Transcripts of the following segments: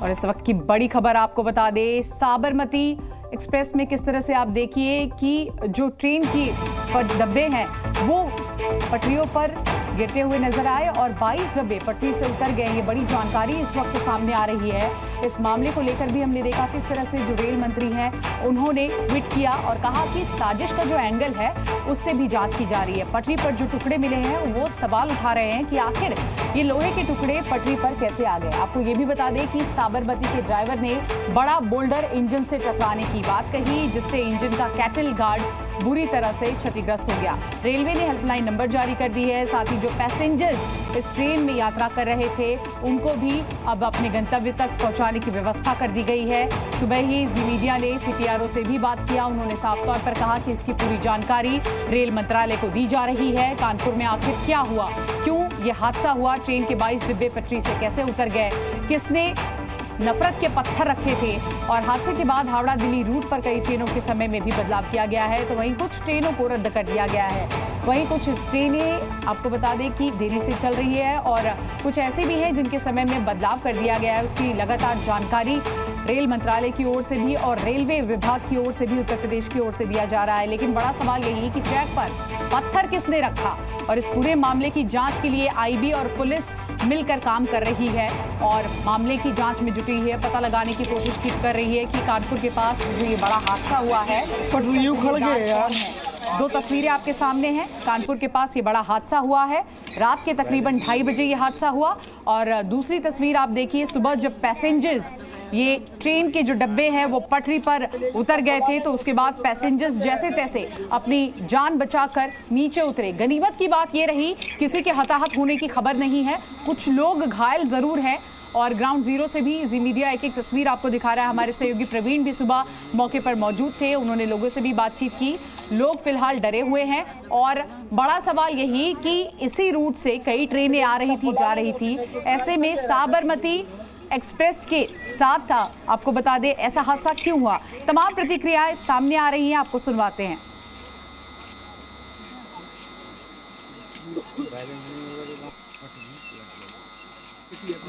और इस वक्त की बड़ी खबर आपको बता दें, साबरमती एक्सप्रेस में किस तरह से आप देखिए कि जो ट्रेन की डब्बे हैं वो पटरियों पर गिरते हुए नजर आए और 22 डब्बे पटरी से उतर गए। ये बड़ी जानकारी इस वक्त सामने आ रही है। इस मामले को लेकर भी हमने देखा किस तरह से जो रेल मंत्री हैं उन्होंने ट्वीट किया और कहा कि साजिश का जो एंगल है उससे भी जांच की जा रही है। पटरी पर जो टुकड़े मिले हैं वो सवाल उठा रहे हैं कि आखिर ये लोहे के टुकड़े पटरी पर कैसे आ गए। आपको ये भी बता दें कि साबरमती के ड्राइवर ने बड़ा बोल्डर इंजन से टकराने की बात कही, जिससे इंजन का कैटल गार्ड बुरी तरह से क्षतिग्रस्त हो गया। रेलवे ने हेल्पलाइन नंबर जारी कर दी है। साथ ही जो पैसेंजर्स इस ट्रेन में यात्रा कर रहे थे उनको भी अब अपने गंतव्य तक पहुंचाने की व्यवस्था कर दी गई है। सुबह ही जी मीडिया ने सीपीआरओ से भी बात किया। उन्होंने साफ तौर पर कहा कि इसकी पूरी जानकारी रेल मंत्रालय को दी जा रही है। कानपुर में आखिर क्या हुआ, क्यों ये हादसा हुआ, ट्रेन के 22 डिब्बे पटरी से कैसे उतर गए, किसने नफरत के पत्थर रखे थे और हादसे के बाद हावड़ा दिल्ली रूट पर कई ट्रेनों के समय में भी बदलाव किया गया है। तो वहीं कुछ ट्रेनों को रद्द कर दिया गया है, वहीं कुछ ट्रेनें आपको बता दें कि देरी से चल रही है और कुछ ऐसे भी हैं जिनके समय में बदलाव कर दिया गया है। उसकी लगातार जानकारी रेल मंत्रालय की ओर से भी और रेलवे विभाग की ओर से भी उत्तर प्रदेश की ओर से दिया जा रहा है। लेकिन बड़ा सवाल यही है कि ट्रैक पर पत्थर किसने रखा और इस पूरे मामले की जांच के लिए आईबी और पुलिस मिलकर काम कर रही है और मामले की जांच में जुटी है। पता लगाने की कोशिश कर रही है कि कानपुर के पास जो ये बड़ा हादसा हुआ है, दो तस्वीरें आपके सामने हैं। कानपुर के पास ये बड़ा हादसा हुआ है, रात के तकरीबन 2:30 बजे ये हादसा हुआ और दूसरी तस्वीर आप देखिए सुबह जब पैसेंजर्स ये ट्रेन के जो डब्बे हैं वो पटरी पर उतर गए थे तो उसके बाद पैसेंजर्स जैसे तैसे अपनी जान बचाकर नीचे उतरे। गनीमत की बात ये रही किसी के हताहत होने की खबर नहीं है, कुछ लोग घायल जरूर हैं और ग्राउंड जीरो से भी जी मीडिया एक एक तस्वीर आपको दिखा रहा है। हमारे सहयोगी प्रवीण भी सुबह मौके पर मौजूद थे, उन्होंने लोगों से भी बातचीत की। लोग फिलहाल डरे हुए हैं और बड़ा सवाल यही कि इसी रूट से कई ट्रेनें आ रही थी जा रही थी, ऐसे में साबरमती एक्सप्रेस के साथ आपको बता दें ऐसा हादसा क्यों हुआ। तमाम प्रतिक्रियाएं सामने आ रही हैं, आपको सुनवाते हैं।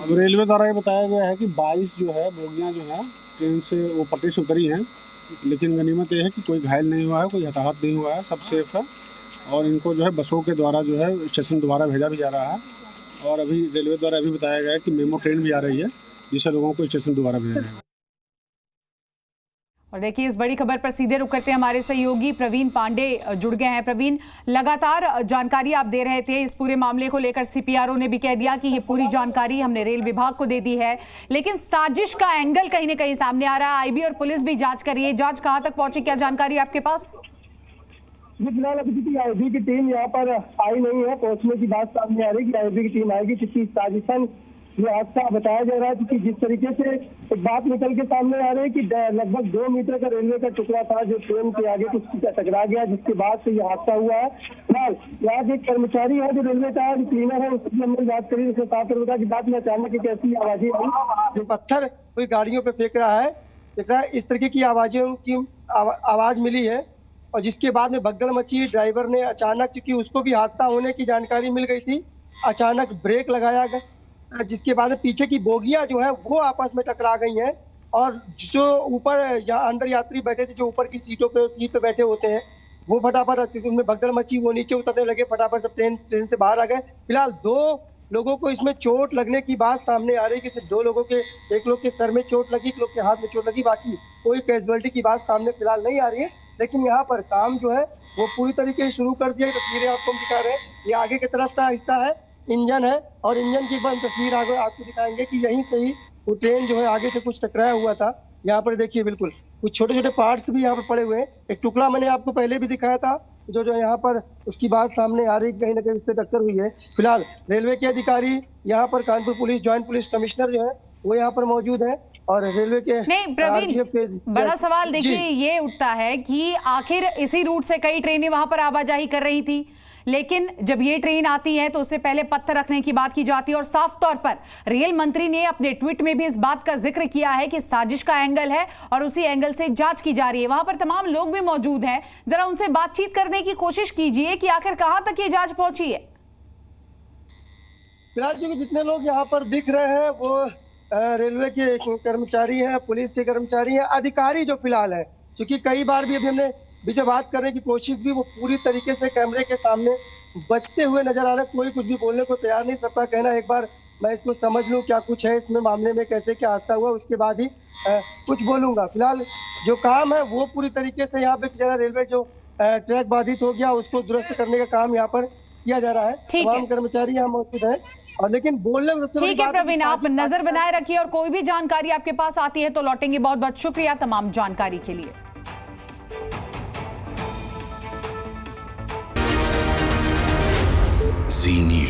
अब रेलवे द्वारा ये बताया गया है कि 22 जो है बोगियां जो है ट्रेन से वो पटरी से उतरी हैं, लेकिन गनीमत ये है कि कोई घायल नहीं हुआ है, कोई हताहत नहीं हुआ है, सब सेफ है और इनको जो है बसों के द्वारा जो है स्टेशन दोबारा भेजा भी जा रहा है। और अभी रेलवे द्वारा अभी बताया गया है कि मेमो ट्रेन भी आ रही है जिससे लोगों को स्टेशन दोबारा भेजा जाएगा। और देखिए इस बड़ी खबर पर सीधे रुक करते हैं, हमारे सहयोगी प्रवीण पांडे जुड़ गए हैं। प्रवीण, लगातार जानकारी आप दे रहे थे इस पूरे मामले को लेकर। सीपीआरओ ने भी कह दिया कि ये पूरी जानकारी हमने रेल विभाग को दे दी है, लेकिन साजिश का एंगल कहीं ना कहीं सामने आ रहा है। आईबी और पुलिस भी जांच कर रही है, जांच कहां तक पहुंची, क्या जानकारी आपके पास? जी फिलहाल अभी आईबी की टीम यहाँ पर आई नहीं है, पहुंचने की बात सामने आ रही है कि आईबी की टीम आएगी। क्योंकि साजिशन ये हादसा बताया जा रहा है क्योंकि जिस तरीके से एक बात निकल के सामने आ रही है कि लगभग 2 मीटर का रेलवे का टुकड़ा था जो ट्रेन के आगे कुछ टकरा गया, जिसके बाद से ये हादसा हुआ है। फिलहाल यहाँ एक कर्मचारी है जो रेलवे का क्लीनर है, उसकी हमने बात करी, उसने साफ तौर की बात में अचानक एक ऐसी आवाजें आई, पत्थर कोई गाड़ियों पे फेंक रहा है, इस तरीके की आवाजों की आवाज मिली है और जिसके बाद में भगदड़ मची। ड्राइवर ने अचानक, क्योंकि उसको भी हादसा होने की जानकारी मिल गई थी, अचानक ब्रेक लगाया गया, जिसके बाद पीछे की बोगियां जो है वो आपस में टकरा गई हैं और जो ऊपर अंदर यात्री बैठे थे, जो ऊपर की सीट पे बैठे होते हैं, वो फटाफट उनमें भगदड़ मची, वो नीचे उतरने लगे, फटाफट सब ट्रेन से बाहर आ गए। फिलहाल 2 लोगों को इसमें चोट लगने की बात सामने आ रही है कि सिर्फ 2 लोगों के, एक लोग के सर में चोट लगी, एक लोग के हाथ में चोट लगी, बाकी कोई कैजुअलिटी की बात सामने फिलहाल नहीं आ रही है। लेकिन यहाँ पर काम जो है वो पूरी तरीके से शुरू कर दिया। तस्वीरें आपको दिखा रहे हैं, ये आगे की तरफ का हिस्सा है, इंजन है और इंजन की बंद तस्वीर आगे आपको दिखाएंगे कि यहीं से ही वो ट्रेन जो है आगे से कुछ टकराया हुआ था। यहाँ पर देखिए बिल्कुल कुछ छोटे छोटे पार्ट्स भी यहाँ पर पड़े हुए हैं। एक टुकड़ा मैंने आपको पहले भी दिखाया था जो यहाँ पर, उसकी बात सामने आ रही, कहीं ना कहीं उससे टक्कर हुई है। फिलहाल रेलवे के अधिकारी यहाँ पर, Kanpur police joint police commissioner जो है वो यहाँ पर मौजूद है और रेलवे के नहीं प्रवीण, बड़ा सवाल देखिए ये उठता है कि आखिर इसी रूट से कई ट्रेनें वहां पर आवाजाही कर रही थी, लेकिन जब ये ट्रेन आती है तो उससे पहले पत्थर रखने की बात की जाती है और साफ तौर पर रेल मंत्री ने अपने ट्वीट में भी इस बात का जिक्र किया है कि साजिश का एंगल है और उसी एंगल से जांच की जा रही है। वहां पर तमाम लोग भी मौजूद हैं, जरा उनसे बातचीत करने की कोशिश कीजिए कि आखिर कहां तक ये जांच पहुंची है। फिलहाल जितने लोग यहाँ पर दिख रहे हैं वो रेलवे के कर्मचारी हैं, पुलिस के कर्मचारी हैं, अधिकारी जो फिलहाल है, क्योंकि कई बार भी अभी हमने बीच में बात करने की कोशिश भी, वो पूरी तरीके से कैमरे के सामने बचते हुए नजर आ रहे हैं। कोई कुछ भी बोलने को तैयार नहीं। सबका कहना है एक बार मैं इसको समझ लूं क्या कुछ है इसमें, मामले में कैसे क्या हादसा हुआ, उसके बाद ही कुछ बोलूंगा। फिलहाल जो काम है वो पूरी तरीके से यहाँ पे जरा रेलवे जो ट्रैक बाधित हो गया उसको दुरुस्त करने का काम यहाँ पर किया जा रहा है। तमाम कर्मचारी यहाँ मौजूद हैं, और लेकिन बोलने में सबसे ठीक है प्रवीण, आप नजर बनाए रखिए और कोई भी जानकारी आपके पास आती है तो लौटेंगे। बहुत बहुत शुक्रिया तमाम जानकारी के लिए। Zee News।